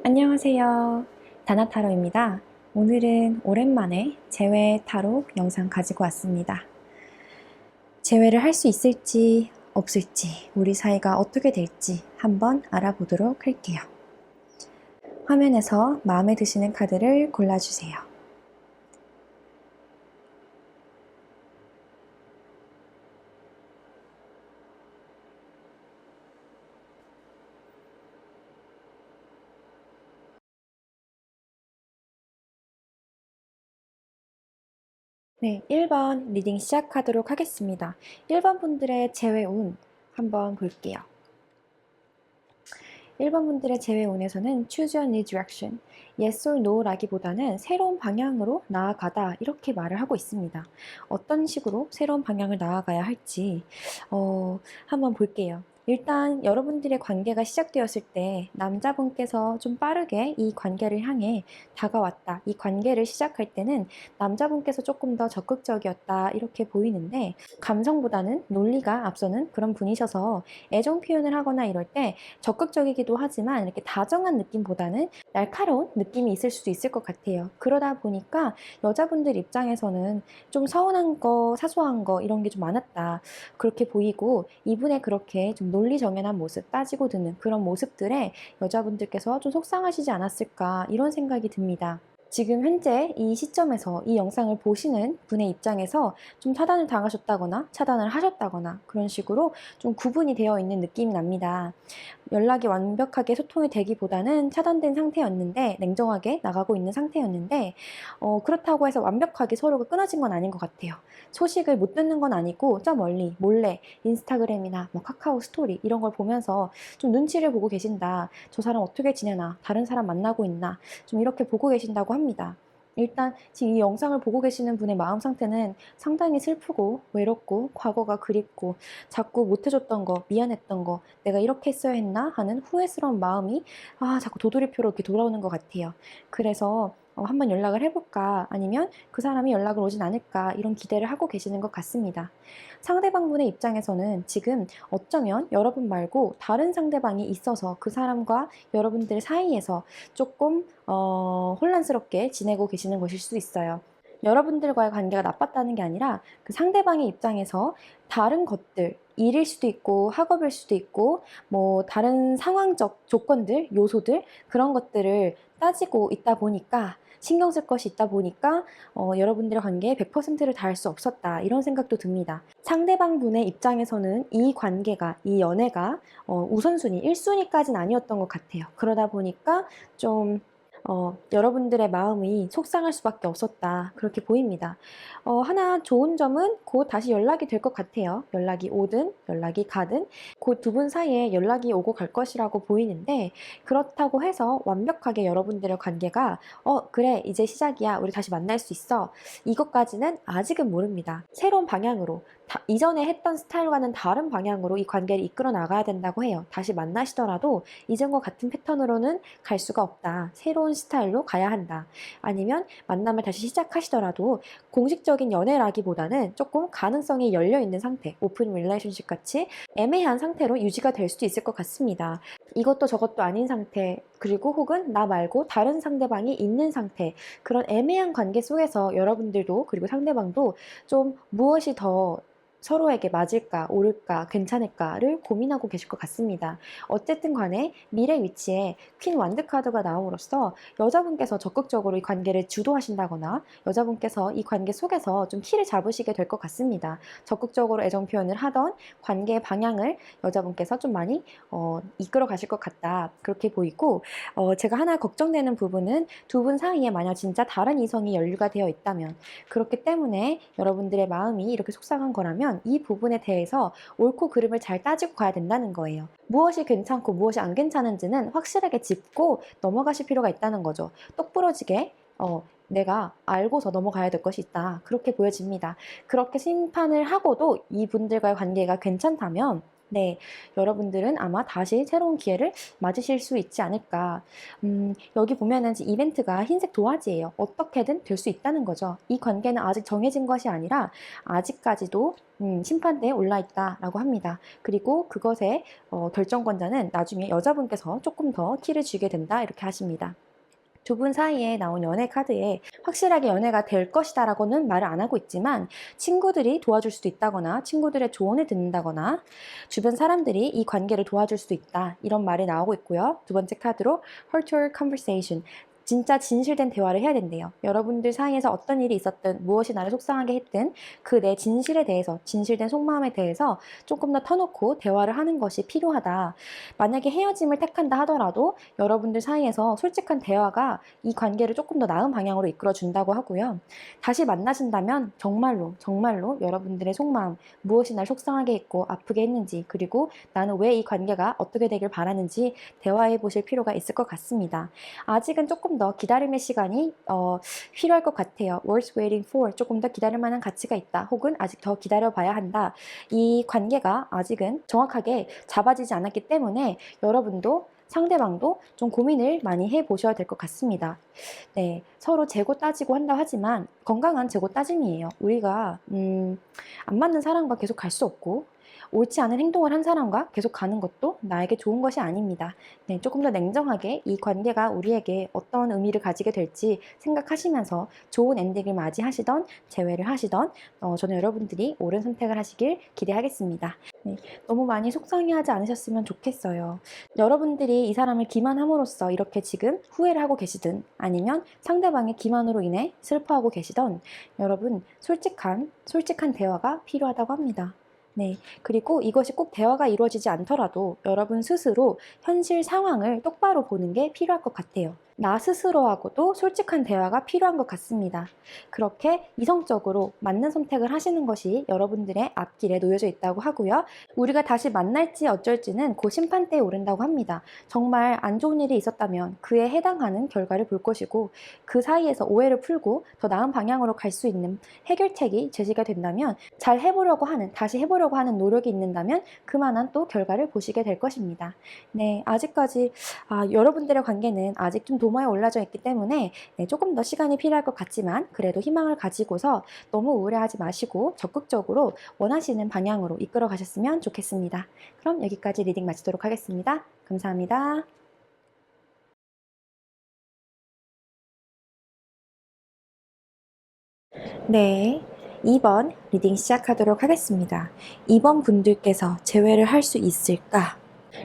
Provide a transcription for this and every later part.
안녕하세요. 다나타로입니다. 오늘은 오랜만에 재회 타로 영상 가지고 왔습니다. 재회를 할 수 있을지 없을지 우리 사이가 어떻게 될지 한번 알아보도록 할게요. 화면에서 마음에 드시는 카드를 골라주세요. 네, 1번 리딩 시작하도록 하겠습니다. 1번 분들의 재회 운 한번 볼게요. 1번 분들의 재회 운에서는 choose your new direction, yes or no 라기보다는 새로운 방향으로 나아가다 이렇게 말을 하고 있습니다. 어떤 식으로 새로운 방향을 나아가야 할지 한번 볼게요. 일단 여러분들의 관계가 시작되었을 때 남자분께서 좀 빠르게 이 관계를 향해 다가왔다. 이 관계를 시작할 때는 남자분께서 조금 더 적극적이었다 이렇게 보이는데 감성보다는 논리가 앞서는 그런 분이셔서 애정 표현을 하거나 이럴 때 적극적이기도 하지만 이렇게 다정한 느낌보다는 날카로운 느낌이 있을 수도 있을 것 같아요. 그러다 보니까 여자분들 입장에서는 좀 서운한 거, 사소한 거 이런 게 좀 많았다. 그렇게 보이고 이분의 그렇게 좀 논리정연한 모습, 따지고 드는 그런 모습들에 여자분들께서 좀 속상하시지 않았을까 이런 생각이 듭니다. 지금 현재 이 시점에서 이 영상을 보시는 분의 입장에서 좀 차단을 당하셨다거나 차단을 하셨다거나 그런 식으로 좀 구분이 되어 있는 느낌이 납니다. 연락이 완벽하게 소통이 되기보다는 차단된 상태였는데 냉정하게 나가고 있는 상태였는데 그렇다고 해서 완벽하게 서로가 끊어진 건 아닌 것 같아요. 소식을 못 듣는 건 아니고 저 멀리 몰래 인스타그램이나 뭐 카카오 스토리 이런 걸 보면서 좀 눈치를 보고 계신다. 저 사람 어떻게 지내나 다른 사람 만나고 있나 좀 이렇게 보고 계신다고 합니다. 일단 지금 이 영상을 보고 계시는 분의 마음 상태는 상당히 슬프고 외롭고 과거가 그립고 자꾸 못해줬던 거 미안했던 거 내가 이렇게 했어야 했나 하는 후회스러운 마음이 자꾸 도돌이표로 이렇게 돌아오는 것 같아요. 그래서 한번 연락을 해볼까 아니면 그 사람이 연락을 오진 않을까 이런 기대를 하고 계시는 것 같습니다. 상대방분의 입장에서는 지금 어쩌면 여러분 말고 다른 상대방이 있어서 그 사람과 여러분들 사이에서 조금 혼란스럽게 지내고 계시는 것일 수도 있어요. 여러분들과의 관계가 나빴다는 게 아니라 그 상대방의 입장에서 다른 것들, 일일 수도 있고 학업일 수도 있고 뭐 다른 상황적 조건들, 요소들 그런 것들을 따지고 있다 보니까 신경 쓸 것이 있다 보니까 여러분들의 관계에 100%를 다할 수 없었다 이런 생각도 듭니다. 상대방 분의 입장에서는 이 관계가, 이 연애가 우선순위, 1순위까지는 아니었던 것 같아요. 그러다 보니까 좀 여러분들의 마음이 속상할 수밖에 없었다. 그렇게 보입니다. 하나 좋은 점은 곧 다시 연락이 될 것 같아요. 연락이 오든 연락이 가든 곧 두 분 사이에 연락이 오고 갈 것이라고 보이는데 그렇다고 해서 완벽하게 여러분들의 관계가 그래 이제 시작이야 우리 다시 만날 수 있어 이것까지는 아직은 모릅니다. 새로운 방향으로 이전에 했던 스타일과는 다른 방향으로 이 관계를 이끌어 나가야 된다고 해요. 다시 만나시더라도 이전과 같은 패턴으로는 갈 수가 없다. 새로운 스타일로 가야 한다. 아니면 만남을 다시 시작하시더라도 공식적인 연애라기보다는 조금 가능성이 열려있는 상태, 오픈 릴레이션십 같이 애매한 상태로 유지가 될 수도 있을 것 같습니다. 이것도 저것도 아닌 상태, 그리고 혹은 나 말고 다른 상대방이 있는 상태, 그런 애매한 관계 속에서 여러분들도 그리고 상대방도 좀 무엇이 더 서로에게 맞을까, 옳을까, 괜찮을까를 고민하고 계실 것 같습니다. 어쨌든 간에 미래 위치에 퀸 완드 카드가 나옴으로써 여자분께서 적극적으로 이 관계를 주도하신다거나 여자분께서 이 관계 속에서 좀 키를 잡으시게 될 것 같습니다. 적극적으로 애정 표현을 하던 관계의 방향을 여자분께서 좀 많이 이끌어 가실 것 같다. 그렇게 보이고 제가 하나 걱정되는 부분은 두 분 사이에 만약 진짜 다른 이성이 연루가 되어 있다면 그렇기 때문에 여러분들의 마음이 이렇게 속상한 거라면 이 부분에 대해서 옳고 그름을 잘 따지고 가야 된다는 거예요. 무엇이 괜찮고 무엇이 안 괜찮은지는 확실하게 짚고 넘어가실 필요가 있다는 거죠. 똑부러지게 내가 알고서 넘어가야 될 것이 있다. 그렇게 보여집니다. 그렇게 심판을 하고도 이분들과의 관계가 괜찮다면 네, 여러분들은 아마 다시 새로운 기회를 맞으실 수 있지 않을까. 여기 보면은 이벤트가 흰색 도화지예요. 어떻게든 될 수 있다는 거죠. 이 관계는 아직 정해진 것이 아니라 아직까지도 심판대에 올라 있다라고 합니다. 그리고 그것의 결정권자는 나중에 여자분께서 조금 더 키를 쥐게 된다 이렇게 하십니다. 두 분 사이에 나온 연애 카드에 확실하게 연애가 될 것이다 라고는 말을 안 하고 있지만 친구들이 도와줄 수도 있다거나 친구들의 조언을 듣는다거나 주변 사람들이 이 관계를 도와줄 수도 있다 이런 말이 나오고 있고요. 두 번째 카드로 Heart to Conversation, 진짜 진실된 대화를 해야 된대요. 여러분들 사이에서 어떤 일이 있었든 무엇이 나를 속상하게 했든 그 내 진실에 대해서, 진실된 속마음에 대해서 조금 더 터놓고 대화를 하는 것이 필요하다. 만약에 헤어짐을 택한다 하더라도 여러분들 사이에서 솔직한 대화가 이 관계를 조금 더 나은 방향으로 이끌어 준다고 하고요. 다시 만나신다면 정말로 여러분들의 속마음, 무엇이 날 속상하게 했고 아프게 했는지, 그리고 나는 왜 이 관계가 어떻게 되길 바라는지 대화해 보실 필요가 있을 것 같습니다. 아직은 조금 더 기다림의 시간이 필요할 것 같아요. Worth waiting for. 조금 더 기다릴 만한 가치가 있다. 혹은 아직 더 기다려봐야 한다. 이 관계가 아직은 정확하게 잡아지지 않았기 때문에 여러분도 상대방도 좀 고민을 많이 해보셔야 될 것 같습니다. 네, 서로 재고 따지고 한다 하지만 건강한 재고 따짐이에요. 우리가 안 맞는 사람과 계속 갈 수 없고 옳지 않은 행동을 한 사람과 계속 가는 것도 나에게 좋은 것이 아닙니다. 네, 조금 더 냉정하게 이 관계가 우리에게 어떤 의미를 가지게 될지 생각하시면서 좋은 엔딩을 맞이하시던 재회를 하시던 저는 여러분들이 옳은 선택을 하시길 기대하겠습니다. 네, 너무 많이 속상해하지 않으셨으면 좋겠어요. 여러분들이 이 사람을 기만함으로써 이렇게 지금 후회를 하고 계시든 아니면 상대방의 기만으로 인해 슬퍼하고 계시던 여러분 솔직한 대화가 필요하다고 합니다. 네, 그리고 이것이 꼭 대화가 이루어지지 않더라도 여러분 스스로 현실 상황을 똑바로 보는 게 필요할 것 같아요. 나 스스로하고도 솔직한 대화가 필요한 것 같습니다. 그렇게 이성적으로 맞는 선택을 하시는 것이 여러분들의 앞길에 놓여져 있다고 하고요. 우리가 다시 만날지 어쩔지는 곧 심판대에 오른다고 합니다. 정말 안 좋은 일이 있었다면 그에 해당하는 결과를 볼 것이고 그 사이에서 오해를 풀고 더 나은 방향으로 갈 수 있는 해결책이 제시가 된다면 다시 해보려고 하는 노력이 있는다면 그만한 또 결과를 보시게 될 것입니다. 네, 아직까지 여러분들의 관계는 아직 좀 도마에 올라져 있기 때문에 네, 조금 더 시간이 필요할 것 같지만 그래도 희망을 가지고서 너무 우울해하지 마시고 적극적으로 원하시는 방향으로 이끌어 가셨으면 좋겠습니다. 그럼 여기까지 리딩 마치도록 하겠습니다. 감사합니다. 네, 2번 리딩 시작하도록 하겠습니다. 2번 분들께서 재회를 할 수 있을까?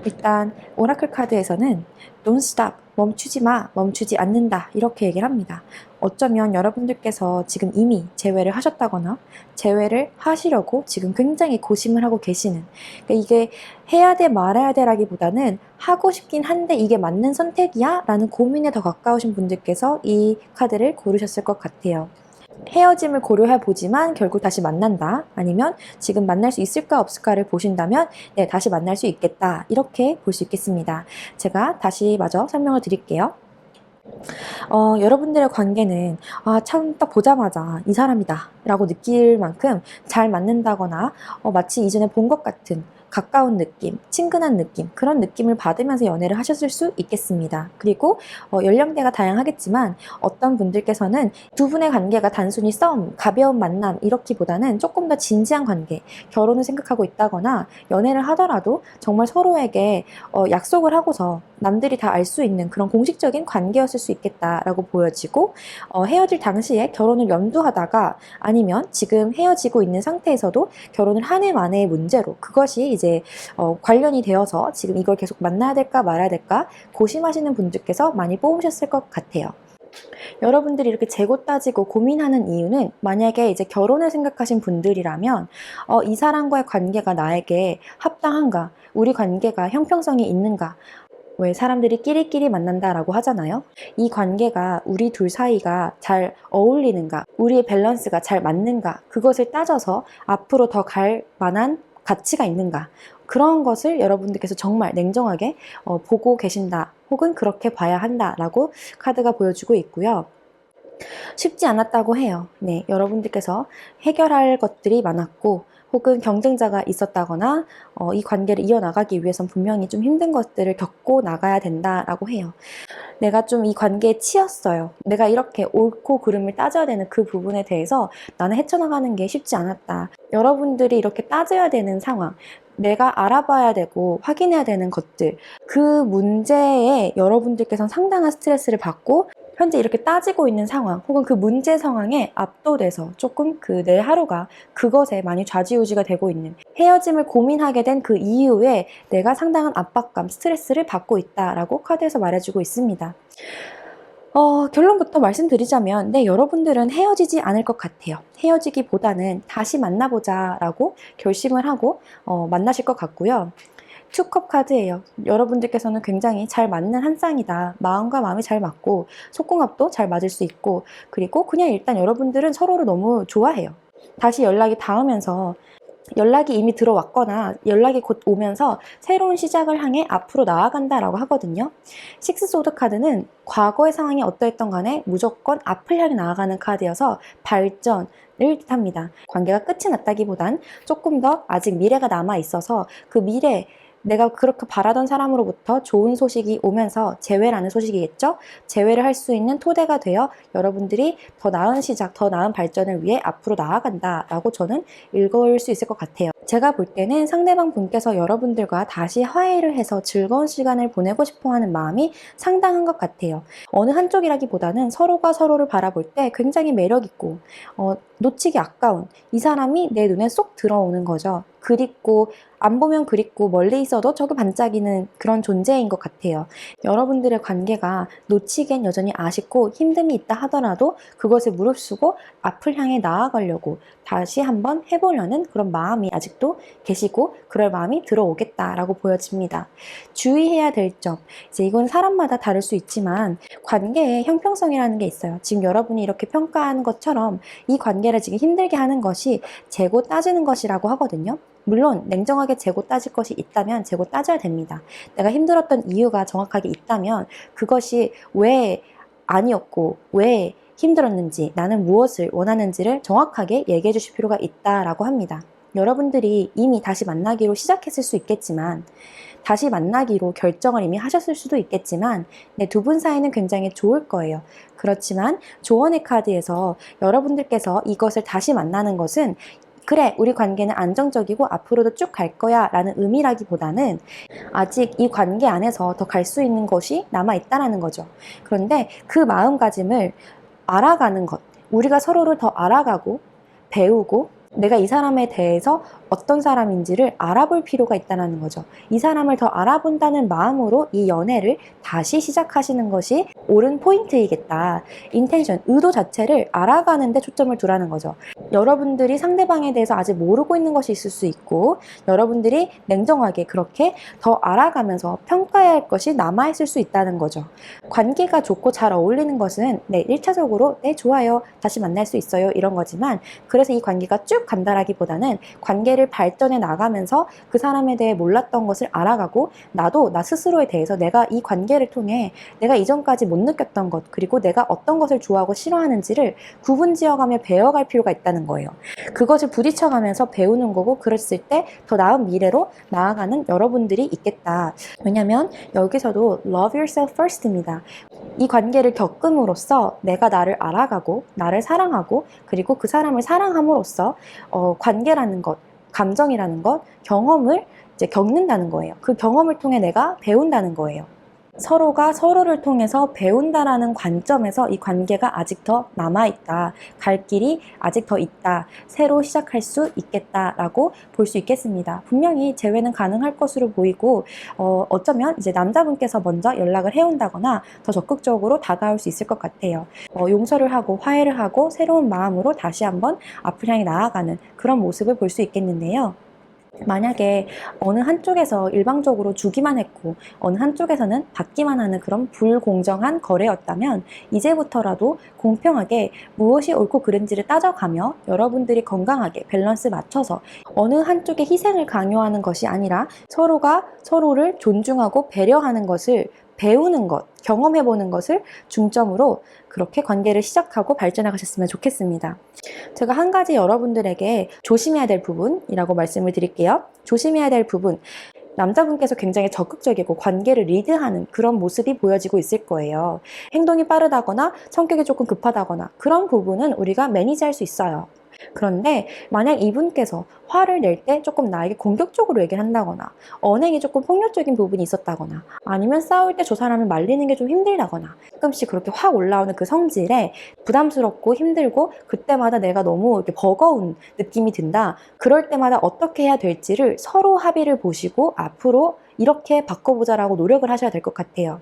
일단 오라클 카드에서는 Don't stop, 멈추지 마, 멈추지 않는다 이렇게 얘기를 합니다. 어쩌면 여러분들께서 지금 이미 재회를 하셨다거나 재회를 하시려고 지금 굉장히 고심을 하고 계시는, 그러니까 이게 해야 돼 말아야 돼라기보다는 하고 싶긴 한데 이게 맞는 선택이야? 라는 고민에 더 가까우신 분들께서 이 카드를 고르셨을 것 같아요. 헤어짐을 고려해 보지만 결국 다시 만난다. 아니면 지금 만날 수 있을까 없을까를 보신다면 네, 다시 만날 수 있겠다. 이렇게 볼 수 있겠습니다. 제가 다시 마저 설명을 드릴게요. 여러분들의 관계는 참 딱 보자마자 이 사람이다 라고 느낄 만큼 잘 맞는다거나 마치 이전에 본 것 같은 가까운 느낌, 친근한 느낌, 그런 느낌을 받으면서 연애를 하셨을 수 있겠습니다. 그리고 연령대가 다양하겠지만 어떤 분들께서는 두 분의 관계가 단순히 싸움, 가벼운 만남 이렇기보다는 조금 더 진지한 관계, 결혼을 생각하고 있다거나 연애를 하더라도 정말 서로에게 약속을 하고서 남들이 다 알 수 있는 그런 공식적인 관계였을 수 있겠다라고 보여지고, 헤어질 당시에 결혼을 염두하다가 아니면 지금 헤어지고 있는 상태에서도 결혼을 한 해 만에의 문제로 그것이 이제 관련이 되어서 지금 이걸 계속 만나야 될까 말아야 될까 고심하시는 분들께서 많이 뽑으셨을 것 같아요. 여러분들이 이렇게 재고 따지고 고민하는 이유는 만약에 이제 결혼을 생각하신 분들이라면 이 사람과의 관계가 나에게 합당한가, 우리 관계가 형평성이 있는가, 왜 사람들이 끼리끼리 만난다라고 하잖아요. 이 관계가 우리 둘 사이가 잘 어울리는가, 우리의 밸런스가 잘 맞는가, 그것을 따져서 앞으로 더 갈 만한 가치가 있는가, 그런 것을 여러분들께서 정말 냉정하게 보고 계신다, 혹은 그렇게 봐야 한다라고 카드가 보여주고 있고요. 쉽지 않았다고 해요. 네, 여러분들께서 해결할 것들이 많았고 혹은 경쟁자가 있었다거나 이 관계를 이어나가기 위해선 분명히 좀 힘든 것들을 겪고 나가야 된다라고 해요. 내가 좀 이 관계에 치였어요. 내가 이렇게 옳고 그름을 따져야 되는 그 부분에 대해서 나는 헤쳐나가는 게 쉽지 않았다. 여러분들이 이렇게 따져야 되는 상황, 내가 알아봐야 되고 확인해야 되는 것들, 그 문제에 여러분들께서는 상당한 스트레스를 받고 현재 이렇게 따지고 있는 상황 혹은 그 문제 상황에 압도돼서 조금 그 내 하루가 그것에 많이 좌지우지가 되고 있는, 헤어짐을 고민하게 된 그 이후에 내가 상당한 압박감, 스트레스를 받고 있다라고 카드에서 말해주고 있습니다. 결론부터 말씀드리자면, 네, 여러분들은 헤어지지 않을 것 같아요. 헤어지기보다는 다시 만나보자 라고 결심을 하고 만나실 것 같고요. 투컵 카드예요. 여러분들께서는 굉장히 잘 맞는 한 쌍이다. 마음과 마음이 잘 맞고 속궁합도 잘 맞을 수 있고, 그리고 그냥 일단 여러분들은 서로를 너무 좋아해요. 다시 연락이 닿으면서, 연락이 이미 들어왔거나 연락이 곧 오면서 새로운 시작을 향해 앞으로 나아간다라고 하거든요. 식스소드 카드는 과거의 상황이 어떠했던 간에 무조건 앞을 향해 나아가는 카드여서 발전을 뜻합니다. 관계가 끝이 났다기보단 조금 더 아직 미래가 남아 있어서 그 미래, 내가 그렇게 바라던 사람으로부터 좋은 소식이 오면서, 재회라는 소식이겠죠? 재회를 할 수 있는 토대가 되어 여러분들이 더 나은 시작, 더 나은 발전을 위해 앞으로 나아간다라고 저는 읽을 수 있을 것 같아요. 제가 볼 때는 상대방 분께서 여러분들과 다시 화해를 해서 즐거운 시간을 보내고 싶어 하는 마음이 상당한 것 같아요. 어느 한쪽이라기보다는 서로가 서로를 바라볼 때 굉장히 매력있고 놓치기 아까운 이 사람이 내 눈에 쏙 들어오는 거죠. 그립고, 안 보면 그립고 멀리 있어도 저기 반짝이는 그런 존재인 것 같아요. 여러분들의 관계가 놓치기엔 여전히 아쉽고 힘듦이 있다 하더라도 그것에 무릅쓰고 앞을 향해 나아가려고 다시 한번 해보려는 그런 마음이 아직도 계시고, 그럴 마음이 들어오겠다라고 보여집니다. 주의해야 될 점, 이제 이건 사람마다 다를 수 있지만 관계의 형평성이라는 게 있어요. 지금 여러분이 이렇게 평가하는 것처럼 이 관계를 지금 힘들게 하는 것이 재고 따지는 것이라고 하거든요. 물론 냉정하게 재고 따질 것이 있다면 재고 따져야 됩니다. 내가 힘들었던 이유가 정확하게 있다면 그것이 왜 아니었고 왜 힘들었는지, 나는 무엇을 원하는지를 정확하게 얘기해 주실 필요가 있다라고 합니다. 여러분들이 이미 다시 만나기로 시작했을 수 있겠지만, 다시 만나기로 결정을 이미 하셨을 수도 있겠지만, 네, 두 분 사이는 굉장히 좋을 거예요. 그렇지만 조언의 카드에서 여러분들께서 이것을 다시 만나는 것은 그래, 우리 관계는 안정적이고 앞으로도 쭉 갈 거야 라는 의미라기보다는 아직 이 관계 안에서 더 갈 수 있는 것이 남아있다라는 거죠. 그런데 그 마음가짐을 알아가는 것, 우리가 서로를 더 알아가고 배우고 내가 이 사람에 대해서 어떤 사람인지를 알아볼 필요가 있다는 거죠. 이 사람을 더 알아본다는 마음으로 이 연애를 다시 시작하시는 것이 옳은 포인트이겠다. 인텐션, 의도 자체를 알아가는 데 초점을 두라는 거죠. 여러분들이 상대방에 대해서 아직 모르고 있는 것이 있을 수 있고, 여러분들이 냉정하게 그렇게 더 알아가면서 평가해야 할 것이 남아있을 수 있다는 거죠. 관계가 좋고 잘 어울리는 것은 네, 1차적으로 네, 좋아요, 다시 만날 수 있어요, 이런 거지만, 그래서 이 관계가 쭉 간다라기보다는 관계를 발전해 나가면서 그 사람에 대해 몰랐던 것을 알아가고, 나도 나 스스로에 대해서 내가 이 관계를 통해 내가 이전까지 못 느꼈던 것, 그리고 내가 어떤 것을 좋아하고 싫어하는지를 구분지어가며 배워갈 필요가 있다는 거예요. 그것을 부딪혀가면서 배우는 거고, 그랬을 때 더 나은 미래로 나아가는 여러분들이 있겠다. 왜냐면 여기서도 love yourself first입니다. 이 관계를 겪음으로써 내가 나를 알아가고 나를 사랑하고, 그리고 그 사람을 사랑함으로써 관계라는 것, 감정이라는 것, 경험을 이제 겪는다는 거예요. 그 경험을 통해 내가 배운다는 거예요. 서로가 서로를 통해서 배운다라는 관점에서 이 관계가 아직 더 남아있다, 갈 길이 아직 더 있다, 새로 시작할 수 있겠다라고 볼 수 있겠습니다. 분명히 재회는 가능할 것으로 보이고, 어쩌면 이제 남자분께서 먼저 연락을 해온다거나 더 적극적으로 다가올 수 있을 것 같아요. 용서를 하고 화해를 하고 새로운 마음으로 다시 한번 앞을 향해 나아가는 그런 모습을 볼 수 있겠는데요. 만약에 어느 한쪽에서 일방적으로 주기만 했고 어느 한쪽에서는 받기만 하는 그런 불공정한 거래였다면, 이제부터라도 공평하게 무엇이 옳고 그른지를 따져가며 여러분들이 건강하게 밸런스 맞춰서 어느 한쪽의 희생을 강요하는 것이 아니라 서로가 서로를 존중하고 배려하는 것을 배우는 것, 경험해보는 것을 중점으로 그렇게 관계를 시작하고 발전해 가셨으면 좋겠습니다. 제가 한 가지 여러분들에게 조심해야 될 부분이라고 말씀을 드릴게요. 조심해야 될 부분. 남자분께서 굉장히 적극적이고 관계를 리드하는 그런 모습이 보여지고 있을 거예요. 행동이 빠르다거나 성격이 조금 급하다거나 그런 부분은 우리가 매니지할 수 있어요. 그런데 만약 이분께서 화를 낼 때 조금 나에게 공격적으로 얘기를 한다거나 언행이 조금 폭력적인 부분이 있었다거나 아니면 싸울 때 저 사람을 말리는 게 좀 힘들다거나 가끔씩 그렇게 확 올라오는 그 성질에 부담스럽고 힘들고 그때마다 내가 너무 이렇게 버거운 느낌이 든다. 그럴 때마다 어떻게 해야 될지를 서로 합의를 보시고 앞으로 이렇게 바꿔보자라고 노력을 하셔야 될 것 같아요.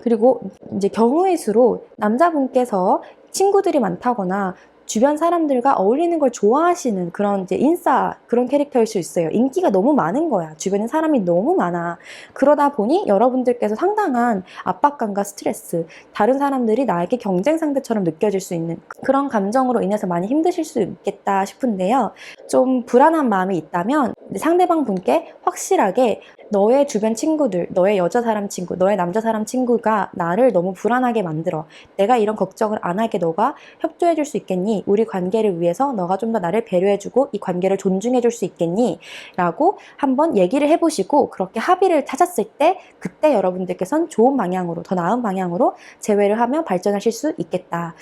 그리고 이제 경우의 수로 남자분께서 친구들이 많다거나 주변 사람들과 어울리는 걸 좋아하시는 그런 이제 인싸 그런 캐릭터일 수 있어요. 인기가 너무 많은 거야. 주변에 사람이 너무 많아. 그러다 보니 여러분들께서 상당한 압박감과 스트레스, 다른 사람들이 나에게 경쟁 상대처럼 느껴질 수 있는 그런 감정으로 인해서 많이 힘드실 수 있겠다 싶은데요. 좀 불안한 마음이 있다면 상대방 분께 확실하게 너의 주변 친구들, 너의 여자 사람 친구, 너의 남자 사람 친구가 나를 너무 불안하게 만들어. 내가 이런 걱정을 안 하게 너가 협조해 줄 수 있겠니? 우리 관계를 위해서 너가 좀 더 나를 배려해 주고 이 관계를 존중해 줄 수 있겠니? 라고 한번 얘기를 해보시고 그렇게 합의를 찾았을 때 그때 여러분들께서는 좋은 방향으로, 더 나은 방향으로 재회를 하며 발전하실 수 있겠다.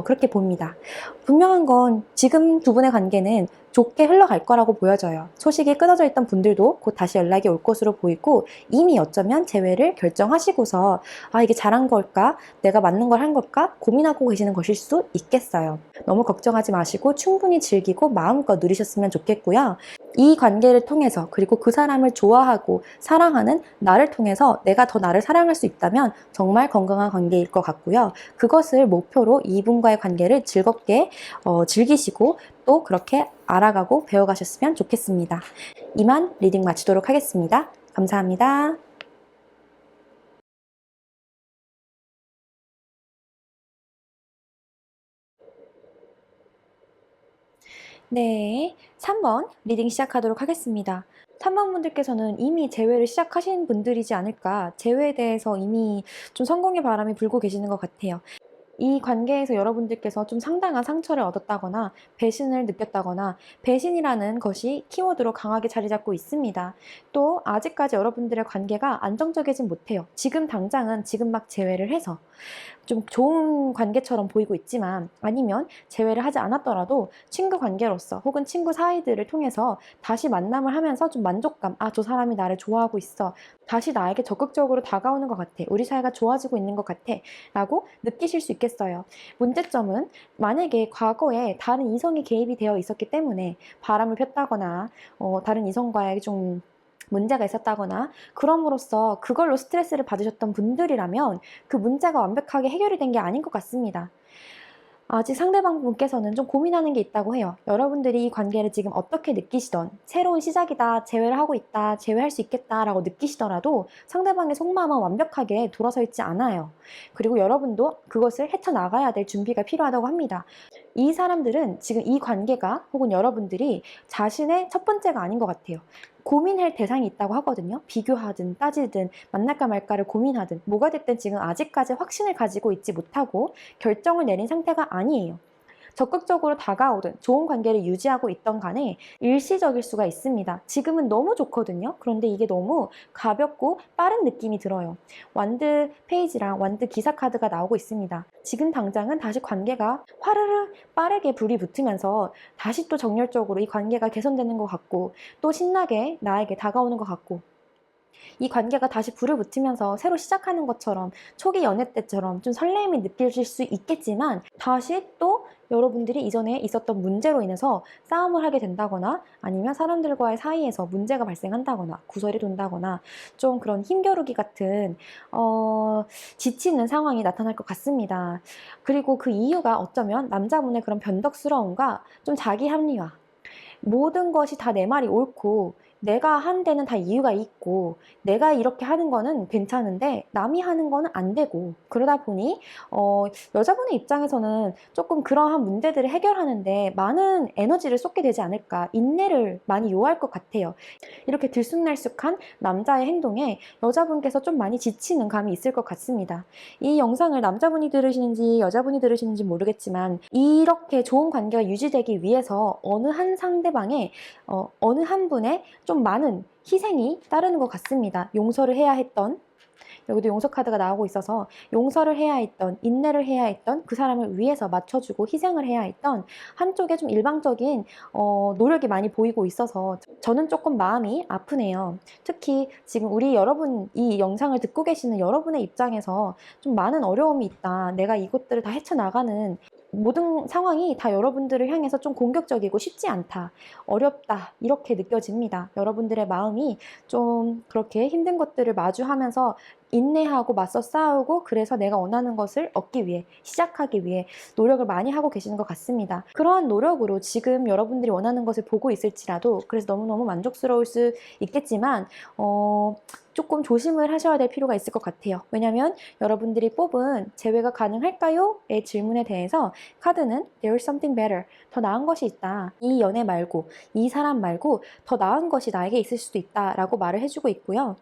그렇게 봅니다. 분명한 건 지금 두 분의 관계는 좋게 흘러갈 거라고 보여져요. 소식이 끊어져 있던 분들도 곧 다시 연락이 올 것으로 보이고 이미 어쩌면 재회를 결정하시고서 이게 잘한 걸까? 내가 맞는 걸 한 걸까? 고민하고 계시는 것일 수 있겠어요. 너무 걱정하지 마시고 충분히 즐기고 마음껏 누리셨으면 좋겠고요. 이 관계를 통해서 그리고 그 사람을 좋아하고 사랑하는 나를 통해서 내가 더 나를 사랑할 수 있다면 정말 건강한 관계일 것 같고요. 그것을 목표로 이분과의 관계를 즐겁게 즐기시고 또 그렇게 알아가고 배워가셨으면 좋겠습니다. 이만 리딩 마치도록 하겠습니다. 감사합니다. 네, 3번 리딩 시작하도록 하겠습니다. 3번 분들께서는 이미 재회를 시작하신 분들이지 않을까, 재회에 대해서 이미 좀 성공의 바람이 불고 계시는 것 같아요. 이 관계에서 여러분들께서 좀 상당한 상처를 얻었다거나 배신을 느꼈다거나 배신이라는 것이 키워드로 강하게 자리 잡고 있습니다. 또 아직까지 여러분들의 관계가 안정적이진 못해요. 지금 당장은 지금 막 재회를 해서 좀 좋은 관계처럼 보이고 있지만 아니면 재회를 하지 않았더라도 친구 관계로서 혹은 친구 사이들을 통해서 다시 만남을 하면서 좀 만족감, 저 사람이 나를 좋아하고 있어. 다시 나에게 적극적으로 다가오는 것 같아. 우리 사이가 좋아지고 있는 것 같아. 라고 느끼실 수 있겠어요. 문제점은 만약에 과거에 다른 이성이 개입이 되어 있었기 때문에 바람을 폈다거나 다른 이성과의 좀 문제가 있었다거나 그럼으로써 그걸로 스트레스를 받으셨던 분들이라면 그 문제가 완벽하게 해결이 된 게 아닌 것 같습니다. 아직 상대방 분께서는 좀 고민하는 게 있다고 해요. 여러분들이 이 관계를 지금 어떻게 느끼시던 새로운 시작이다, 재회를 하고 있다, 재회할 수 있겠다라고 느끼시더라도 상대방의 속마음은 완벽하게 돌아서 있지 않아요. 그리고 여러분도 그것을 헤쳐나가야 될 준비가 필요하다고 합니다. 이 사람들은 지금 이 관계가 혹은 여러분들이 자신의 첫 번째가 아닌 것 같아요. 고민할 대상이 있다고 하거든요. 비교하든 따지든 만날까 말까를 고민하든 뭐가 됐든 지금 아직까지 확신을 가지고 있지 못하고 결정을 내린 상태가 아니에요. 적극적으로 다가오든 좋은 관계를 유지하고 있던 간에 일시적일 수가 있습니다. 지금은 너무 좋거든요. 그런데 이게 너무 가볍고 빠른 느낌이 들어요. 완드 페이지랑 완드 기사 카드가 나오고 있습니다. 지금 당장은 다시 관계가 화르르 빠르게 불이 붙으면서 다시 또 정열적으로 이 관계가 개선되는 것 같고 또 신나게 나에게 다가오는 것 같고 이 관계가 다시 불을 붙이면서 새로 시작하는 것처럼 초기 연애 때처럼 좀 설렘이 느껴질 수 있겠지만 다시 또 여러분들이 이전에 있었던 문제로 인해서 싸움을 하게 된다거나 아니면 사람들과의 사이에서 문제가 발생한다거나 구설이 돈다거나 좀 그런 힘겨루기 같은 지치는 상황이 나타날 것 같습니다. 그리고 그 이유가 어쩌면 남자분의 그런 변덕스러움과 좀 자기 합리화 모든 것이 다 내 말이 옳고 내가 한 데는 다 이유가 있고 내가 이렇게 하는 거는 괜찮은데 남이 하는 거는 안 되고 그러다 보니 여자분의 입장에서는 조금 그러한 문제들을 해결하는데 많은 에너지를 쏟게 되지 않을까, 인내를 많이 요할 것 같아요. 이렇게 들쑥날쑥한 남자의 행동에 여자분께서 좀 많이 지치는 감이 있을 것 같습니다. 이 영상을 남자분이 들으시는지 여자분이 들으시는지 모르겠지만 이렇게 좋은 관계가 유지되기 위해서 어느 한 상대방의 어느 한 분의 좀 많은 희생이 따르는 것 같습니다. 용서를 해야 했던, 여기도 용서 카드가 나오고 있어서 용서를 해야 했던, 인내를 해야 했던, 그 사람을 위해서 맞춰주고 희생을 해야 했던 한쪽에 좀 일방적인 노력이 많이 보이고 있어서 저는 조금 마음이 아프네요. 특히 지금 우리 여러분, 이 영상을 듣고 계시는 여러분의 입장에서 좀 많은 어려움이 있다, 내가 이것들을 다 헤쳐나가는 모든 상황이 다 여러분들을 향해서 좀 공격적이고 쉽지 않다, 어렵다, 이렇게 느껴집니다. 여러분들의 마음이 좀 그렇게 힘든 것들을 마주하면서 인내하고 맞서 싸우고, 그래서 내가 원하는 것을 얻기 위해, 시작하기 위해 노력을 많이 하고 계시는 것 같습니다. 그러한 노력으로 지금 여러분들이 원하는 것을 보고 있을지라도, 그래서 너무너무 만족스러울 수 있겠지만 조금 조심을 하셔야 될 필요가 있을 것 같아요. 왜냐하면 여러분들이 뽑은 재회가 가능할까요? 의 질문에 대해서 카드는 There's something better, 더 나은 것이 있다, 이 연애 말고, 이 사람 말고 더 나은 것이 나에게 있을 수도 있다 라고 말을 해주고 있고요.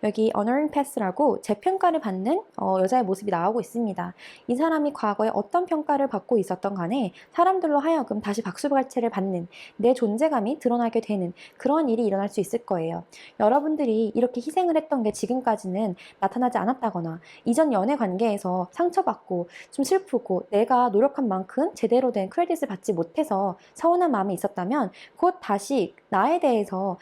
여기 Honoring Past라고 재평가를 받는 여자의 모습이 나오고 있습니다. 이 사람이 과거에 어떤 평가를 받고 있었던 간에 사람들로 하여금 다시 박수갈채를 받는, 내 존재감이 드러나게 되는 그런 일이 일어날 수 있을 거예요. 여러분들이 이렇게 희생을 했던 게 지금까지는 나타나지 않았다거나, 이전 연애 관계에서 상처받고 좀 슬프고 내가 노력한 만큼 제대로 된 크레딧을 받지 못해서 서운한 마음이 있었다면 곧 다시 나에 대해서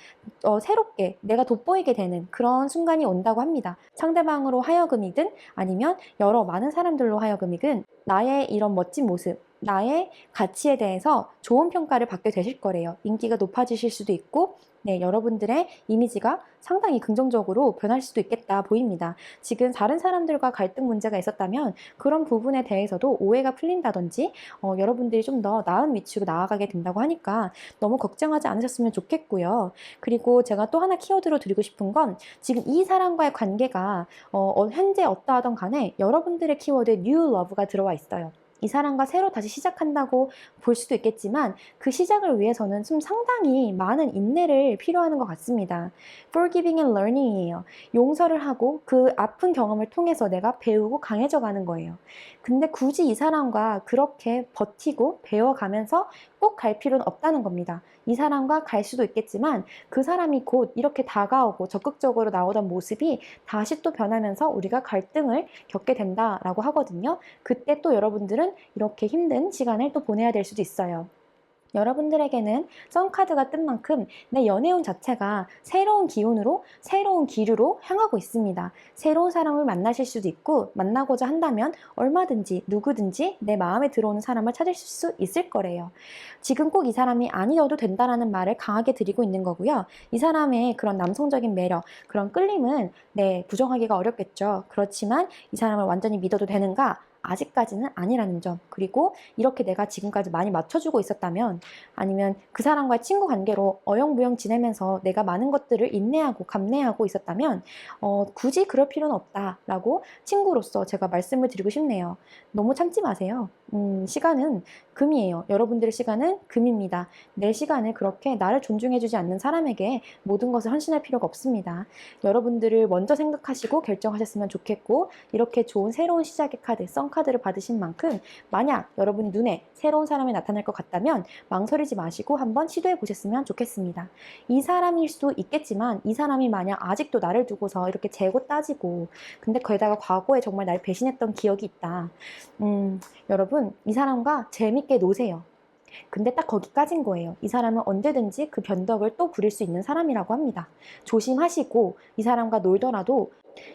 새롭게 내가 돋보이게 되는 그런 순간이 온다고 합니다. 상대방으로 하여금이든 아니면 여러 많은 사람들로 하여금이든 나의 이런 멋진 모습, 나의 가치에 대해서 좋은 평가를 받게 되실 거래요. 인기가 높아지실 수도 있고, 네, 여러분들의 이미지가 상당히 긍정적으로 변할 수도 있겠다 보입니다. 지금 다른 사람들과 갈등 문제가 있었다면 그런 부분에 대해서도 오해가 풀린다든지 여러분들이 좀 더 나은 위치로 나아가게 된다고 하니까 너무 걱정하지 않으셨으면 좋겠고요. 그리고 제가 또 하나 키워드로 드리고 싶은 건, 지금 이 사람과의 관계가 현재 어떠하던 간에 여러분들의 키워드에 New Love가 들어와 있어요. 이 사람과 새로 다시 시작한다고 볼 수도 있겠지만 그 시작을 위해서는 좀 상당히 많은 인내를 필요하는 것 같습니다. Forgiving and learning이에요. 용서를 하고 그 아픈 경험을 통해서 내가 배우고 강해져 가는 거예요. 근데 굳이 이 사람과 그렇게 버티고 배워가면서 꼭 갈 필요는 없다는 겁니다. 이 사람과 갈 수도 있겠지만 그 사람이 곧 이렇게 다가오고 적극적으로 나오던 모습이 다시 또 변하면서 우리가 갈등을 겪게 된다라고 하거든요. 그때 또 여러분들은 이렇게 힘든 시간을 또 보내야 될 수도 있어요. 여러분들에게는 선카드가 뜬 만큼 내 연애운 자체가 새로운 기운으로, 새로운 기류로 향하고 있습니다. 새로운 사람을 만나실 수도 있고, 만나고자 한다면 얼마든지 누구든지 내 마음에 들어오는 사람을 찾으실 수 있을 거래요. 지금 꼭 이 사람이 아니어도 된다라는 말을 강하게 드리고 있는 거고요. 이 사람의 그런 남성적인 매력, 그런 끌림은 부정하기가 어렵겠죠. 그렇지만 이 사람을 완전히 믿어도 되는가? 아직까지는 아니라는 점, 그리고 이렇게 내가 지금까지 많이 맞춰주고 있었다면, 아니면 그 사람과의 친구 관계로 어영부영 지내면서 내가 많은 것들을 인내하고 감내하고 있었다면 굳이 그럴 필요는 없다라고 친구로서 제가 말씀을 드리고 싶네요. 너무 참지 마세요. 시간은 금이에요. 여러분들의 시간은 금입니다. 내 시간을 그렇게 나를 존중해주지 않는 사람에게 모든 것을 헌신할 필요가 없습니다. 여러분들을 먼저 생각하시고 결정하셨으면 좋겠고, 이렇게 좋은 새로운 시작의 카드, 썬카드를 받으신 만큼 만약 여러분 눈에 새로운 사람이 나타날 것 같다면 망설이지 마시고 한번 시도해 보셨으면 좋겠습니다. 이 사람일 수도 있겠지만 이 사람이 만약 아직도 나를 두고서 이렇게 재고 따지고, 근데 거기다가 과거에 정말 날 배신했던 기억이 있다. 여러분, 이 사람과 재밌게 노세요. 근데 딱 거기까진 거예요. 이 사람은 언제든지 그 변덕을 또 부릴 수 있는 사람이라고 합니다. 조심하시고, 이 사람과 놀더라도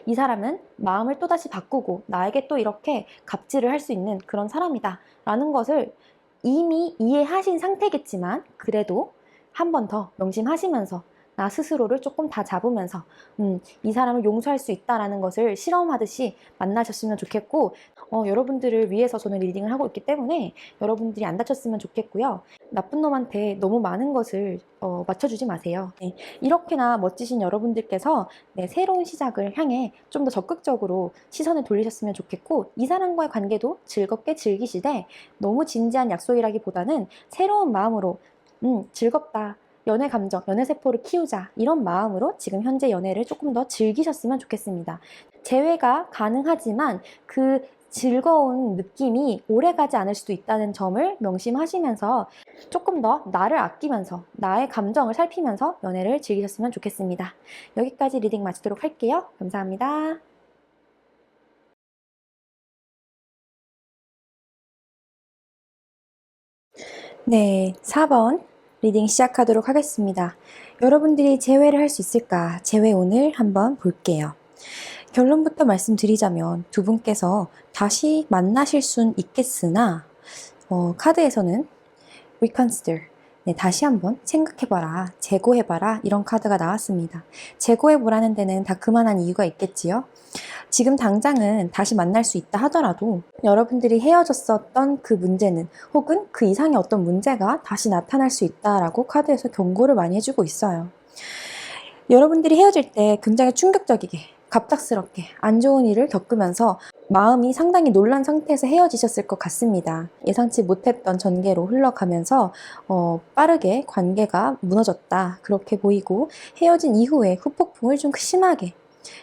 이 사람은 마음을 또다시 바꾸고 나에게 또 이렇게 갑질을 할 수 있는 그런 사람이다 라는 것을 이미 이해하신 상태겠지만, 그래도 한 번 더 명심하시면서 나 스스로를 조금 다 잡으면서 이 사람을 용서할 수 있다라는 것을 실험하듯이 만나셨으면 좋겠고, 여러분들을 위해서 저는 리딩을 하고 있기 때문에 여러분들이 안 다쳤으면 좋겠고요. 나쁜 놈한테 너무 많은 것을 맞춰주지 마세요. 네, 이렇게나 멋지신 여러분들께서 네, 새로운 시작을 향해 좀 더 적극적으로 시선을 돌리셨으면 좋겠고, 이 사람과의 관계도 즐겁게 즐기시되 너무 진지한 약속이라기보다는 새로운 마음으로 즐겁다, 연애 감정, 연애 세포를 키우자, 이런 마음으로 지금 현재 연애를 조금 더 즐기셨으면 좋겠습니다. 재회가 가능하지만 그 즐거운 느낌이 오래가지 않을 수도 있다는 점을 명심하시면서 조금 더 나를 아끼면서 나의 감정을 살피면서 연애를 즐기셨으면 좋겠습니다. 여기까지 리딩 마치도록 할게요. 감사합니다. 네, 4번 리딩 시작하도록 하겠습니다. 여러분들이 재회를 할 수 있을까? 재회 오늘 한번 볼게요. 결론부터 말씀드리자면 두 분께서 다시 만나실 순 있겠으나 카드에서는 reconsider, 네, 다시 한번 생각해봐라, 재고해봐라, 이런 카드가 나왔습니다. 재고해보라는 데는 다 그만한 이유가 있겠지요. 지금 당장은 다시 만날 수 있다 하더라도 여러분들이 헤어졌었던 그 문제는, 혹은 그 이상의 어떤 문제가 다시 나타날 수 있다라고 카드에서 경고를 많이 해주고 있어요. 여러분들이 헤어질 때 굉장히 충격적이게, 갑작스럽게 안 좋은 일을 겪으면서 마음이 상당히 놀란 상태에서 헤어지셨을 것 같습니다. 예상치 못했던 전개로 흘러가면서 빠르게 관계가 무너졌다, 그렇게 보이고, 헤어진 이후에 후폭풍을 좀 심하게,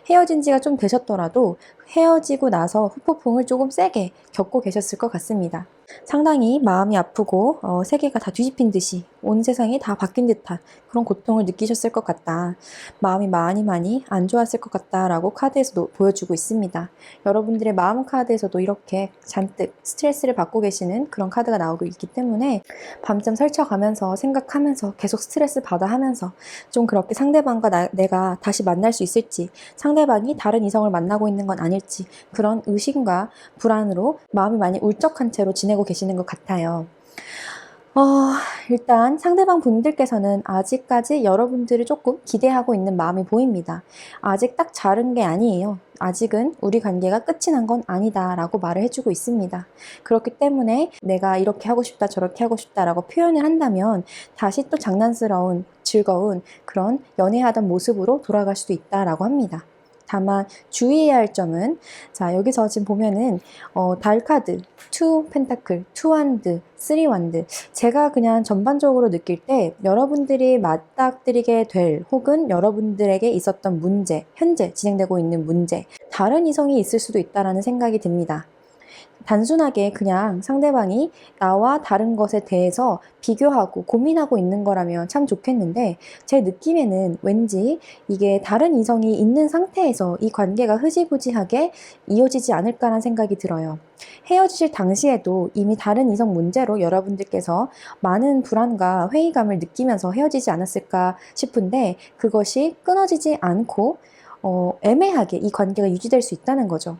헤어진 지가 좀 되셨더라도 헤어지고 나서 후폭풍을 조금 세게 겪고 계셨을 것 같습니다. 상당히 마음이 아프고 세계가 다 뒤집힌 듯이 온 세상이 다 바뀐 듯한 그런 고통을 느끼셨을 것 같다, 마음이 많이 안 좋았을 것 같다라고 카드에서도 보여주고 있습니다. 여러분들의 마음 카드에서도 이렇게 잔뜩 스트레스를 받고 계시는 그런 카드가 나오고 있기 때문에 밤잠 설쳐가면서 생각하면서 계속 스트레스 받아 하면서 좀 그렇게 상대방과 내가 다시 만날 수 있을지, 상대방이 다른 이성을 만나고 있는 건 아닐지, 그런 의심과 불안으로 마음이 많이 울적한 채로 지내고 계시는 것 같아요. 일단 상대방 분들께서는 아직까지 여러분들을 조금 기대하고 있는 마음이 보입니다. 아직 딱 자른 게 아니에요. 아직은 우리 관계가 끝이 난 건 아니다 라고 말을 해주고 있습니다. 그렇기 때문에 내가 이렇게 하고 싶다, 저렇게 하고 싶다 라고 표현을 한다면 다시 또 장난스러운, 즐거운 그런 연애하던 모습으로 돌아갈 수도 있다라고 합니다. 다만 주의해야 할 점은, 자, 여기서 지금 보면은 달 카드, 2 펜타클, 2 완드, 3 완드, 제가 그냥 전반적으로 느낄 때 여러분들이 맞닥뜨리게 될, 혹은 여러분들에게 있었던 문제, 현재 진행되고 있는 문제, 다른 이성이 있을 수도 있다라는 생각이 듭니다. 단순하게 그냥 상대방이 나와 다른 것에 대해서 비교하고 고민하고 있는 거라면 참 좋겠는데, 제 느낌에는 왠지 이게 다른 이성이 있는 상태에서 이 관계가 흐지부지하게 이어지지 않을까라는 생각이 들어요. 헤어지실 당시에도 이미 다른 이성 문제로 여러분들께서 많은 불안과 회의감을 느끼면서 헤어지지 않았을까 싶은데, 그것이 끊어지지 않고 애매하게 이 관계가 유지될 수 있다는 거죠.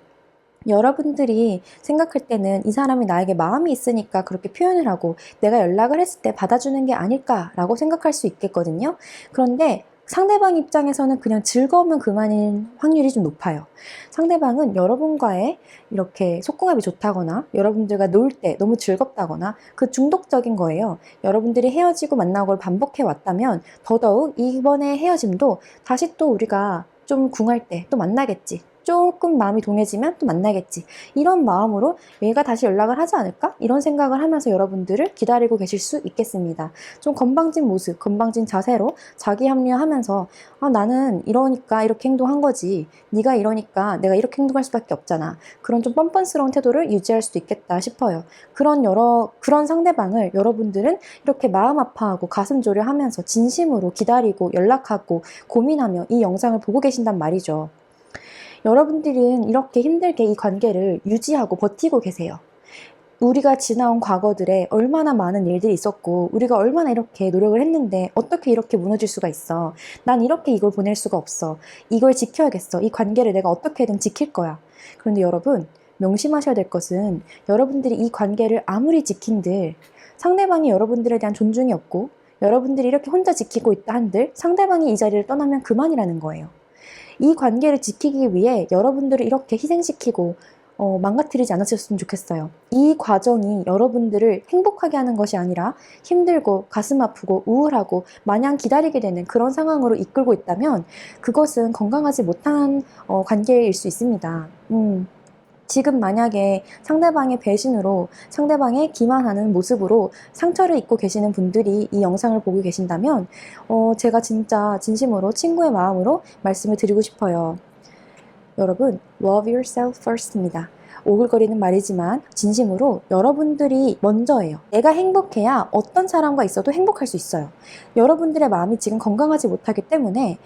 여러분들이 생각할 때는 이 사람이 나에게 마음이 있으니까 그렇게 표현을 하고 내가 연락을 했을 때 받아주는 게 아닐까라고 생각할 수 있겠거든요. 그런데 상대방 입장에서는 그냥 즐거우면 그만인 확률이 좀 높아요. 상대방은 여러분과의 이렇게 속궁합이 좋다거나 여러분들과 놀 때 너무 즐겁다거나 그 중독적인 거예요. 여러분들이 헤어지고 만나고 반복해 왔다면 더더욱 이번에 헤어짐도 다시 또 우리가 좀 궁할 때 또 만나겠지, 조금 마음이 동해지면 또 만나겠지, 이런 마음으로 얘가 다시 연락을 하지 않을까? 이런 생각을 하면서 여러분들을 기다리고 계실 수 있겠습니다. 좀 건방진 모습, 건방진 자세로 자기 합리화하면서 나는 이러니까 이렇게 행동한 거지, 네가 이러니까 내가 이렇게 행동할 수밖에 없잖아, 그런 좀 뻔뻔스러운 태도를 유지할 수도 있겠다 싶어요. 그런 상대방을 여러분들은 이렇게 마음 아파하고 가슴 졸여하면서 진심으로 기다리고 연락하고 고민하며 이 영상을 보고 계신단 말이죠. 여러분들은 이렇게 힘들게 이 관계를 유지하고 버티고 계세요. 우리가 지나온 과거들에 얼마나 많은 일들이 있었고 우리가 얼마나 이렇게 노력을 했는데 어떻게 이렇게 무너질 수가 있어. 난 이렇게 이걸 보낼 수가 없어. 이걸 지켜야겠어. 이 관계를 내가 어떻게든 지킬 거야. 그런데 여러분, 명심하셔야 될 것은 여러분들이 이 관계를 아무리 지킨들 상대방이 여러분들에 대한 존중이 없고 여러분들이 이렇게 혼자 지키고 있다 한들 상대방이 이 자리를 떠나면 그만이라는 거예요. 이 관계를 지키기 위해 여러분들을 이렇게 희생시키고 망가뜨리지 않으셨으면 좋겠어요. 이 과정이 여러분들을 행복하게 하는 것이 아니라 힘들고 가슴 아프고 우울하고 마냥 기다리게 되는 그런 상황으로 이끌고 있다면 그것은 건강하지 못한 관계일 수 있습니다. 지금 만약에 상대방의 배신으로 상대방의 기만하는 모습으로 상처를 입고 계시는 분들이 이 영상을 보고 계신다면 제가 진짜 진심으로 친구의 마음으로 말씀을 드리고 싶어요. 여러분, love yourself first입니다. 오글거리는 말이지만 진심으로 여러분들이 먼저예요. 내가 행복해야 어떤 사람과 있어도 행복할 수 있어요. 여러분들의 마음이 지금 건강하지 못하기 때문에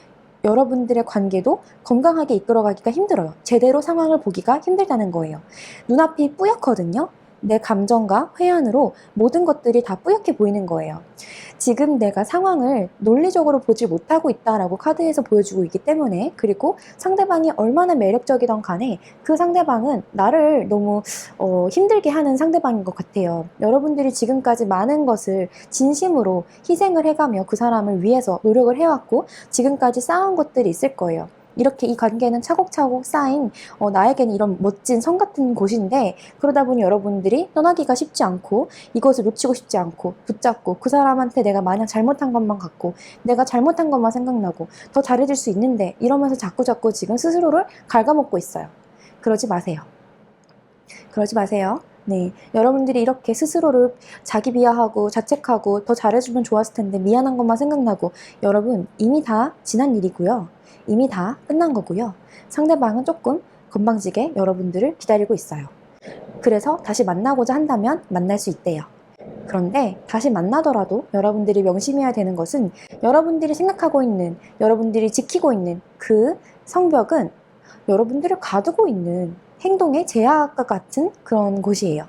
여러분들의 관계도 건강하게 이끌어가기가 힘들어요. 제대로 상황을 보기가 힘들다는 거예요. 눈앞이 뿌옇거든요. 내 감정과 회한으로 모든 것들이 다 뿌옇게 보이는 거예요. 지금 내가 상황을 논리적으로 보지 못하고 있다라고 카드에서 보여주고 있기 때문에, 그리고 상대방이 얼마나 매력적이던 간에 그 상대방은 나를 너무 힘들게 하는 상대방인 것 같아요. 여러분들이 지금까지 많은 것을 진심으로 희생을 해가며 그 사람을 위해서 노력을 해왔고 지금까지 쌓은 것들이 있을 거예요. 이렇게 이 관계는 차곡차곡 쌓인 나에게는 이런 멋진 성 같은 곳인데, 그러다 보니 여러분들이 떠나기가 쉽지 않고 이것을 놓치고 싶지 않고 붙잡고 그 사람한테 내가 마냥 잘못한 것만 같고 내가 잘못한 것만 생각나고 더 잘해줄 수 있는데 이러면서 자꾸자꾸 지금 스스로를 갉아먹고 있어요. 그러지 마세요. 그러지 마세요. 네, 여러분들이 이렇게 스스로를 자기 비하하고 자책하고 더 잘해주면 좋았을 텐데 미안한 것만 생각나고, 여러분 이미 다 지난 일이고요. 이미 다 끝난 거고요. 상대방은 조금 건방지게 여러분들을 기다리고 있어요. 그래서 다시 만나고자 한다면 만날 수 있대요. 그런데 다시 만나더라도 여러분들이 명심해야 되는 것은 여러분들이 생각하고 있는, 여러분들이 지키고 있는 그 성벽은 여러분들을 가두고 있는 행동의 제약과 같은 그런 곳이에요.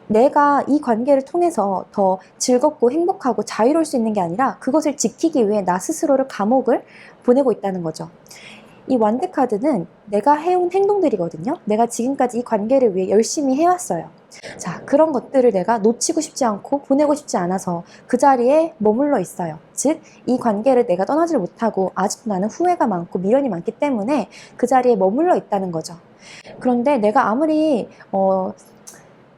내가 이 관계를 통해서 더 즐겁고 행복하고 자유로울 수 있는 게 아니라 그것을 지키기 위해 나 스스로를 감옥을 보내고 있다는 거죠. 이 완드 카드는 내가 해온 행동들이거든요. 내가 지금까지 이 관계를 위해 열심히 해왔어요. 자, 그런 것들을 내가 놓치고 싶지 않고 보내고 싶지 않아서 그 자리에 머물러 있어요. 즉, 이 관계를 내가 떠나지를 못하고 아직도 나는 후회가 많고 미련이 많기 때문에 그 자리에 머물러 있다는 거죠. 그런데 내가 아무리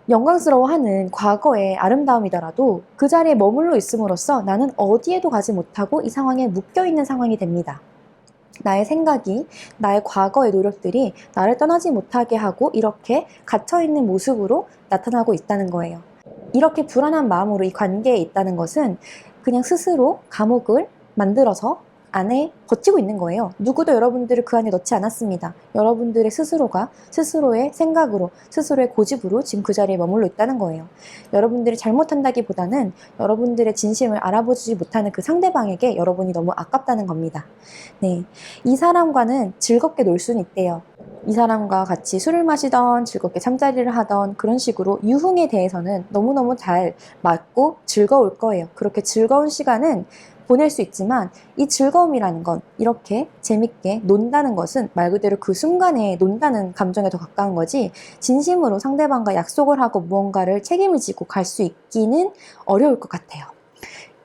영광스러워하는 과거의 아름다움이더라도 그 자리에 머물러 있음으로써 나는 어디에도 가지 못하고 이 상황에 묶여있는 상황이 됩니다. 나의 생각이, 나의 과거의 노력들이 나를 떠나지 못하게 하고 이렇게 갇혀있는 모습으로 나타나고 있다는 거예요. 이렇게 불안한 마음으로 이 관계에 있다는 것은 그냥 스스로 감옥을 만들어서 안에 버티고 있는 거예요. 누구도 여러분들을 그 안에 넣지 않았습니다. 여러분들의 스스로가 스스로의 생각으로, 스스로의 고집으로 지금 그 자리에 머물러 있다는 거예요. 여러분들이 잘못한다기보다는 여러분들의 진심을 알아보지 못하는 그 상대방에게 여러분이 너무 아깝다는 겁니다. 네, 이 사람과는 즐겁게 놀 수는 있대요. 이 사람과 같이 술을 마시던 즐겁게 잠자리를 하던 그런 식으로 유흥에 대해서는 너무너무 잘 맞고 즐거울 거예요. 그렇게 즐거운 시간은 보낼 수 있지만 이 즐거움이라는 건, 이렇게 재밌게 논다는 것은 말 그대로 그 순간에 논다는 감정에 더 가까운 거지, 진심으로 상대방과 약속을 하고 무언가를 책임을 지고 갈 수 있기는 어려울 것 같아요.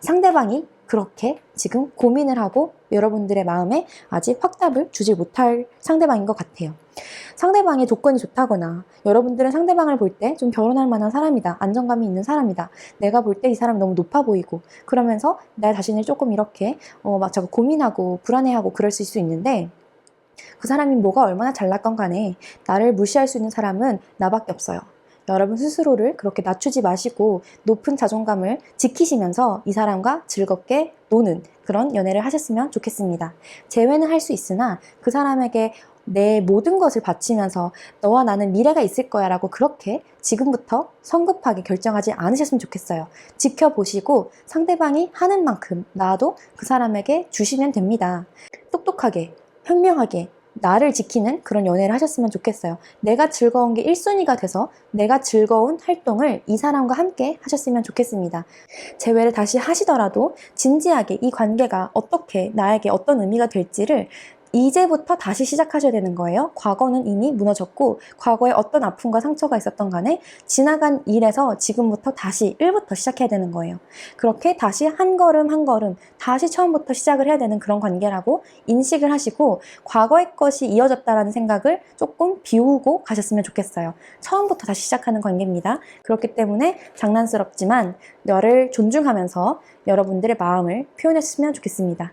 상대방이 그렇게 지금 고민을 하고 여러분들의 마음에 아직 확답을 주지 못할 상대방인 것 같아요. 상대방의 조건이 좋다거나, 여러분들은 상대방을 볼 때 좀 결혼할 만한 사람이다, 안정감이 있는 사람이다, 내가 볼 때 이 사람이 너무 높아 보이고, 그러면서 나 자신을 조금 이렇게 막 자꾸 고민하고 불안해하고 그럴 수 있는데, 그 사람이 뭐가 얼마나 잘났건 간에 나를 무시할 수 있는 사람은 나밖에 없어요. 여러분 스스로를 그렇게 낮추지 마시고 높은 자존감을 지키시면서 이 사람과 즐겁게 노는 그런 연애를 하셨으면 좋겠습니다. 재회는 할 수 있으나 그 사람에게 내 모든 것을 바치면서 너와 나는 미래가 있을 거야 라고 그렇게 지금부터 성급하게 결정하지 않으셨으면 좋겠어요. 지켜보시고 상대방이 하는 만큼 나도 그 사람에게 주시면 됩니다. 똑똑하게, 현명하게 나를 지키는 그런 연애를 하셨으면 좋겠어요. 내가 즐거운 게 1순위가 돼서 내가 즐거운 활동을 이 사람과 함께 하셨으면 좋겠습니다. 재회를 다시 하시더라도 진지하게 이 관계가 어떻게 나에게 어떤 의미가 될지를 이제부터 다시 시작하셔야 되는 거예요. 과거는 이미 무너졌고 과거에 어떤 아픔과 상처가 있었던 간에 지나간 일에서 지금부터 다시 1부터 시작해야 되는 거예요. 그렇게 다시 한 걸음 한 걸음 다시 처음부터 시작을 해야 되는 그런 관계라고 인식을 하시고 과거의 것이 이어졌다라는 생각을 조금 비우고 가셨으면 좋겠어요. 처음부터 다시 시작하는 관계입니다. 그렇기 때문에 장난스럽지만 너를 존중하면서 여러분들의 마음을 표현했으면 좋겠습니다.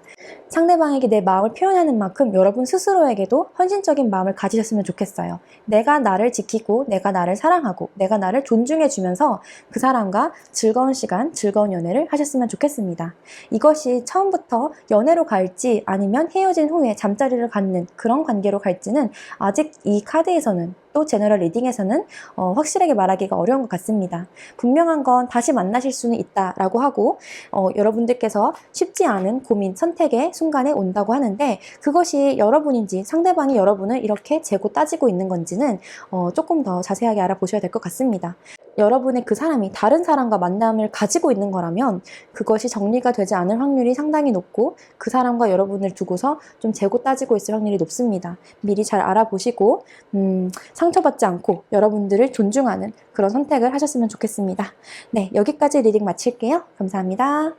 상대방에게 내 마음을 표현하는 만큼 여러분 스스로에게도 헌신적인 마음을 가지셨으면 좋겠어요. 내가 나를 지키고 내가 나를 사랑하고 내가 나를 존중해 주면서 그 사람과 즐거운 시간, 즐거운 연애를 하셨으면 좋겠습니다. 이것이 처음부터 연애로 갈지 아니면 헤어진 후에 잠자리를 갖는 그런 관계로 갈지는 아직 이 카드에서는 또 제너럴 리딩에서는 확실하게 말하기가 어려운 것 같습니다. 분명한 건 다시 만나실 수는 있다라고 하고 여러분들께서 쉽지 않은 고민, 선택의 순간에 온다고 하는데 그것이 여러분인지 상대방이 여러분을 이렇게 재고 따지고 있는 건지는 조금 더 자세하게 알아보셔야 될 것 같습니다. 여러분의 그 사람이 다른 사람과 만남을 가지고 있는 거라면 그것이 정리가 되지 않을 확률이 상당히 높고 그 사람과 여러분을 두고서 좀 재고 따지고 있을 확률이 높습니다. 미리 잘 알아보시고 상처받지 않고 여러분들을 존중하는 그런 선택을 하셨으면 좋겠습니다. 네, 여기까지 리딩 마칠게요. 감사합니다.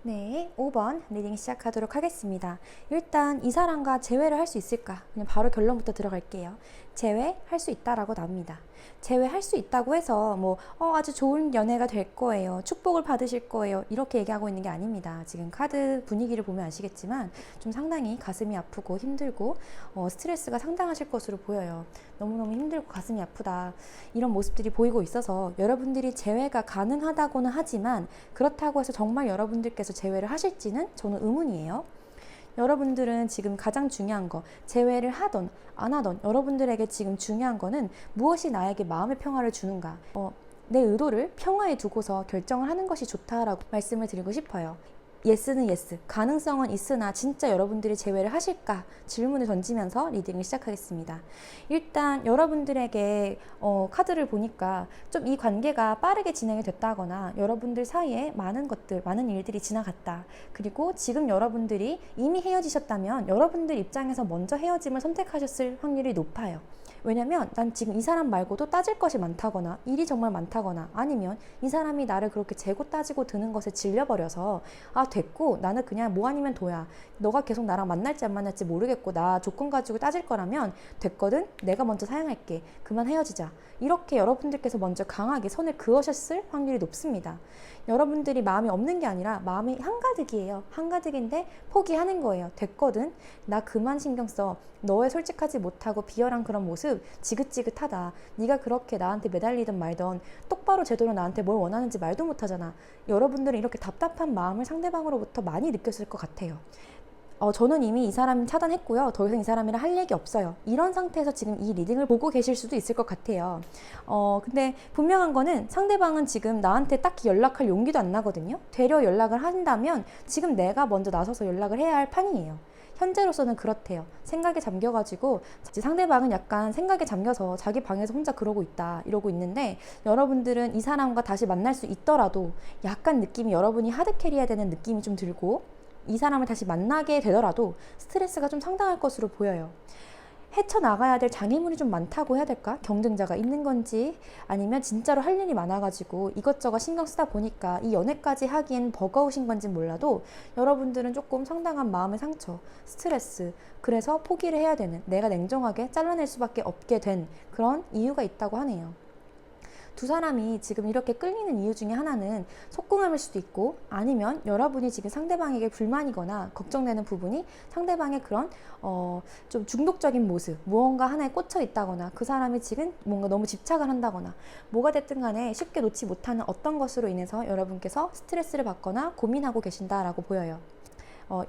네, 5번 리딩 시작하도록 하겠습니다. 일단 이 사람과 재회를 할 수 있을까? 그냥 바로 결론부터 들어갈게요. 재회할 수 있다라고 나옵니다. 재회할 수 있다고 해서 아주 좋은 연애가 될 거예요. 축복을 받으실 거예요. 이렇게 얘기하고 있는 게 아닙니다. 지금 카드 분위기를 보면 아시겠지만 좀 상당히 가슴이 아프고 힘들고 스트레스가 상당하실 것으로 보여요. 너무너무 힘들고 가슴이 아프다. 이런 모습들이 보이고 있어서 여러분들이 재회가 가능하다고는 하지만 그렇다고 해서 정말 여러분들께서 재회를 하실지는 저는 의문이에요. 여러분들은 지금 가장 중요한 거, 재회를 하던 안 하던 여러분들에게 지금 중요한 거는 무엇이 나에게 마음의 평화를 주는가, 내 의도를 평화에 두고서 결정을 하는 것이 좋다라고 말씀을 드리고 싶어요. 예스는 예스, 가능성은 있으나 진짜 여러분들이 재회를 하실까 질문을 던지면서 리딩을 시작하겠습니다. 일단 여러분들에게 카드를 보니까 좀 이 관계가 빠르게 진행이 됐다거나 여러분들 사이에 많은 것들, 많은 일들이 지나갔다. 그리고 지금 여러분들이 이미 헤어지셨다면 여러분들 입장에서 먼저 헤어짐을 선택하셨을 확률이 높아요. 왜냐면 난 지금 이 사람 말고도 따질 것이 많다거나 일이 정말 많다거나 아니면 이 사람이 나를 그렇게 재고 따지고 드는 것에 질려버려서 됐고 나는 그냥 뭐 아니면 도야. 너가 계속 나랑 만날지 안 만날지 모르겠고 나 조건 가지고 따질 거라면 됐거든. 내가 먼저 사양할게. 그만 헤어지자. 이렇게 여러분들께서 먼저 강하게 선을 그으셨을 확률이 높습니다. 여러분들이 마음이 없는 게 아니라 마음이 한가득이에요. 한가득인데 포기하는 거예요. 됐거든. 나 그만 신경 써. 너의 솔직하지 못하고 비열한 그런 모습 지긋지긋하다. 네가 그렇게 나한테 매달리든 말든 똑바로 제대로 나한테 뭘 원하는지 말도 못하잖아. 여러분들은 이렇게 답답한 마음을 상대방으로부터 많이 느꼈을 것 같아요. 저는 이미 이 사람 차단했고요. 더 이상 이 사람이랑 할 얘기 없어요. 이런 상태에서 지금 이 리딩을 보고 계실 수도 있을 것 같아요. 근데 분명한 거는 상대방은 지금 나한테 딱히 연락할 용기도 안 나거든요. 되려 연락을 한다면 지금 내가 먼저 나서서 연락을 해야 할 판이에요. 현재로서는 그렇대요. 생각에 잠겨가지고 상대방은 약간 생각에 잠겨서 자기 방에서 혼자 그러고 있다 이러고 있는데 여러분들은 이 사람과 다시 만날 수 있더라도 약간 느낌이 여러분이 하드캐리해야 되는 느낌이 좀 들고 이 사람을 다시 만나게 되더라도 스트레스가 좀 상당할 것으로 보여요. 헤쳐나가야 될 장애물이 좀 많다고 해야 될까? 경쟁자가 있는 건지 아니면 진짜로 할 일이 많아가지고 이것저것 신경 쓰다 보니까 이 연애까지 하기엔 버거우신 건지 몰라도 여러분들은 조금 상당한 마음의 상처, 스트레스, 그래서 포기를 해야 되는, 내가 냉정하게 잘라낼 수밖에 없게 된 그런 이유가 있다고 하네요. 두 사람이 지금 이렇게 끌리는 이유 중에 하나는 속궁합일 수도 있고 아니면 여러분이 지금 상대방에게 불만이거나 걱정되는 부분이 상대방의 그런 좀 중독적인 모습, 무언가 하나에 꽂혀 있다거나 그 사람이 지금 뭔가 너무 집착을 한다거나 뭐가 됐든 간에 쉽게 놓지 못하는 어떤 것으로 인해서 여러분께서 스트레스를 받거나 고민하고 계신다라고 보여요.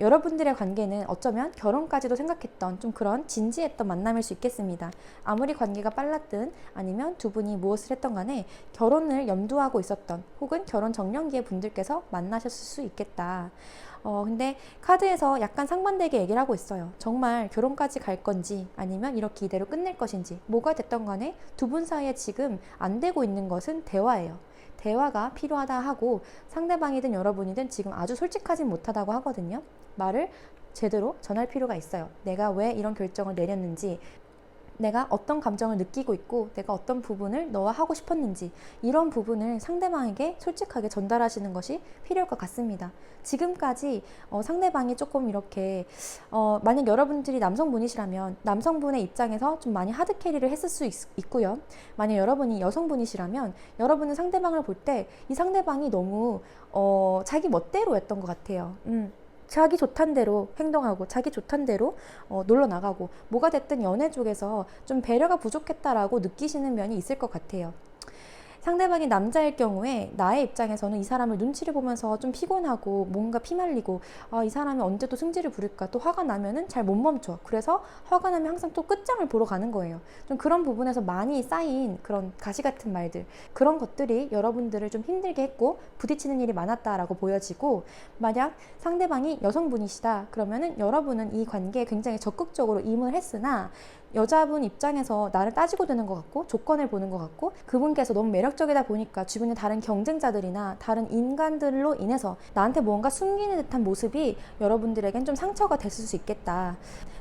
여러분들의 관계는 어쩌면 결혼까지도 생각했던 좀 그런 진지했던 만남일 수 있겠습니다. 아무리 관계가 빨랐든 아니면 두 분이 무엇을 했던 간에 결혼을 염두하고 있었던 혹은 결혼 정년기의 분들께서 만나셨을 수 있겠다. 근데 카드에서 약간 상반되게 얘기를 하고 있어요. 정말 결혼까지 갈 건지 아니면 이렇게 이대로 끝낼 것인지 뭐가 됐던 간에 두 분 사이에 지금 안 되고 있는 것은 대화예요. 대화가 필요하다 하고 상대방이든 여러분이든 지금 아주 솔직하진 못하다고 하거든요. 말을 제대로 전할 필요가 있어요. 내가 왜 이런 결정을 내렸는지, 내가 어떤 감정을 느끼고 있고 내가 어떤 부분을 너와 하고 싶었는지, 이런 부분을 상대방에게 솔직하게 전달하시는 것이 필요할 것 같습니다. 지금까지 상대방이 조금 이렇게 만약 여러분들이 남성분이시라면 남성분의 입장에서 좀 많이 하드캐리를 했을 수 있고요. 만약 여러분이 여성분이시라면 여러분은 상대방을 볼 때 이 상대방이 너무 자기 멋대로 했던 것 같아요. 자기 좋단 대로 행동하고 자기 좋단 대로 놀러 나가고, 뭐가 됐든 연애 쪽에서 좀 배려가 부족했다라고 느끼시는 면이 있을 것 같아요. 상대방이 남자일 경우에 나의 입장에서는 이 사람을 눈치를 보면서 좀 피곤하고 뭔가 피말리고, 이 사람이 언제 또 승질을 부릴까, 또 화가 나면은 잘 못 멈춰. 그래서 화가 나면 항상 또 끝장을 보러 가는 거예요. 좀 그런 부분에서 많이 쌓인 그런 가시 같은 말들, 그런 것들이 여러분들을 좀 힘들게 했고 부딪히는 일이 많았다라고 보여지고, 만약 상대방이 여성분이시다 그러면은 여러분은 이 관계에 굉장히 적극적으로 임을 했으나 여자분 입장에서 나를 따지고 드는 것 같고 조건을 보는 것 같고, 그분께서 너무 매력적이다 보니까 주변의 다른 경쟁자들이나 다른 인간들로 인해서 나한테 뭔가 숨기는 듯한 모습이 여러분들에겐 좀 상처가 됐을 수 있겠다.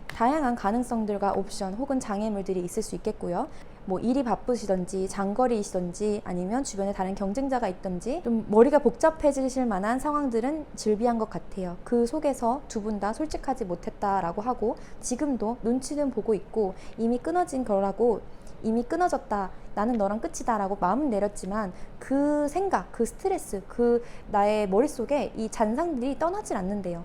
다양한 가능성들과 옵션 혹은 장애물들이 있을 수 있겠고요. 뭐 일이 바쁘시던지 장거리이시던지 아니면 주변에 다른 경쟁자가 있던지 좀 머리가 복잡해지실 만한 상황들은 즐비한 것 같아요. 그 속에서 두 분 다 솔직하지 못했다라고 하고, 지금도 눈치는 보고 있고 이미 끊어진 거라고, 이미 끊어졌다, 나는 너랑 끝이다 라고 마음은 내렸지만 그 생각, 그 스트레스, 그 나의 머릿속에 이 잔상들이 떠나질 않는데요.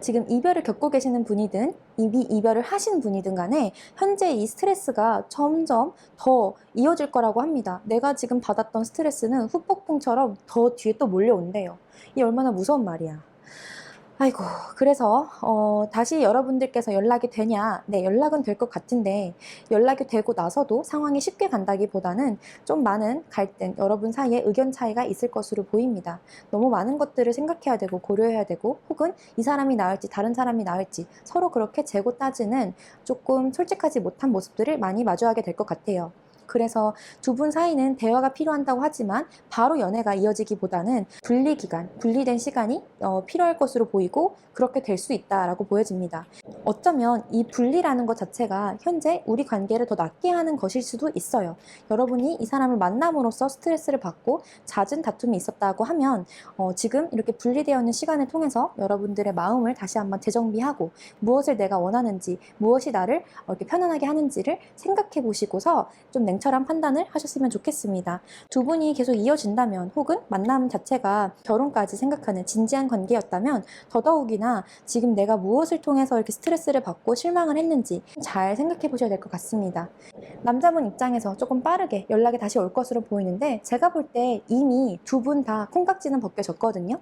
지금 이별을 겪고 계시는 분이든 이미 이별을 하신 분이든 간에 현재 이 스트레스가 점점 더 이어질 거라고 합니다. 내가 지금 받았던 스트레스는 후폭풍처럼 더 뒤에 또 몰려온대요. 이 얼마나 무서운 말이야. 아이고, 그래서 다시 여러분들께서 연락이 되냐? 네, 연락은 될 것 같은데, 연락이 되고 나서도 상황이 쉽게 간다기보다는 좀 많은 갈등, 여러분 사이에 의견 차이가 있을 것으로 보입니다. 너무 많은 것들을 생각해야 되고 고려해야 되고, 혹은 이 사람이 나을지 다른 사람이 나을지 서로 그렇게 재고 따지는 조금 솔직하지 못한 모습들을 많이 마주하게 될 것 같아요. 그래서 두 분 사이는 대화가 필요한다고 하지만 바로 연애가 이어지기보다는 분리기간, 분리된 시간이 필요할 것으로 보이고 그렇게 될 수 있다라고 보여집니다. 어쩌면 이 분리라는 것 자체가 현재 우리 관계를 더 낫게 하는 것일 수도 있어요. 여러분이 이 사람을 만남으로써 스트레스를 받고 잦은 다툼이 있었다고 하면 지금 이렇게 분리되어 있는 시간을 통해서 여러분들의 마음을 다시 한번 재정비하고, 무엇을 내가 원하는지, 무엇이 나를 이렇게 편안하게 하는지를 생각해 보시고서 좀 냉철한 판단을 하셨으면 좋겠습니다. 두 분이 계속 이어진다면, 혹은 만남 자체가 결혼까지 생각하는 진지한 관계였다면 더더욱이나 지금 내가 무엇을 통해서 이렇게 스트레스를 받고 실망을 했는지 잘 생각해 보셔야 될 것 같습니다. 남자분 입장에서 조금 빠르게 연락이 다시 올 것으로 보이는데, 제가 볼 때 이미 두 분 다 콩깍지는 벗겨졌거든요.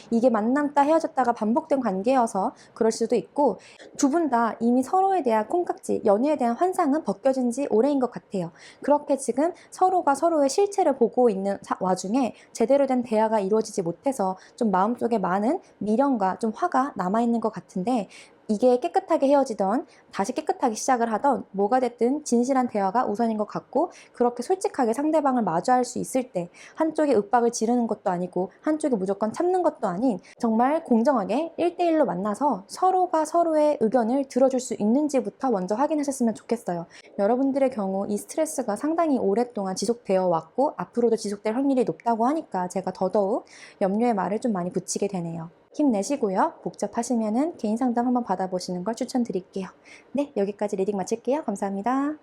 이게 만남다 헤어졌다가 반복된 관계여서 그럴 수도 있고, 두 분 다 이미 서로에 대한 콩깍지, 연애에 대한 환상은 벗겨진 지 오래인 것 같아요. 그렇게 지금 서로가 서로의 실체를 보고 있는 와중에 제대로 된 대화가 이루어지지 못해서 좀 마음속에 많은 미련과 좀 화가 남아있는 것 같은데, 이게 깨끗하게 헤어지던 다시 깨끗하게 시작을 하던 뭐가 됐든 진실한 대화가 우선인 것 같고, 그렇게 솔직하게 상대방을 마주할 수 있을 때 한쪽이 윽박을 지르는 것도 아니고 한쪽이 무조건 참는 것도 아닌, 정말 공정하게 1대1로 만나서 서로가 서로의 의견을 들어줄 수 있는지부터 먼저 확인하셨으면 좋겠어요. 여러분들의 경우 이 스트레스가 상당히 오랫동안 지속되어 왔고 앞으로도 지속될 확률이 높다고 하니까 제가 더더욱 염려의 말을 좀 많이 붙이게 되네요. 힘내시고요. 복잡하시면은 개인 상담 한번 받아보시는 걸 추천드릴게요. 네, 여기까지 리딩 마칠게요. 감사합니다.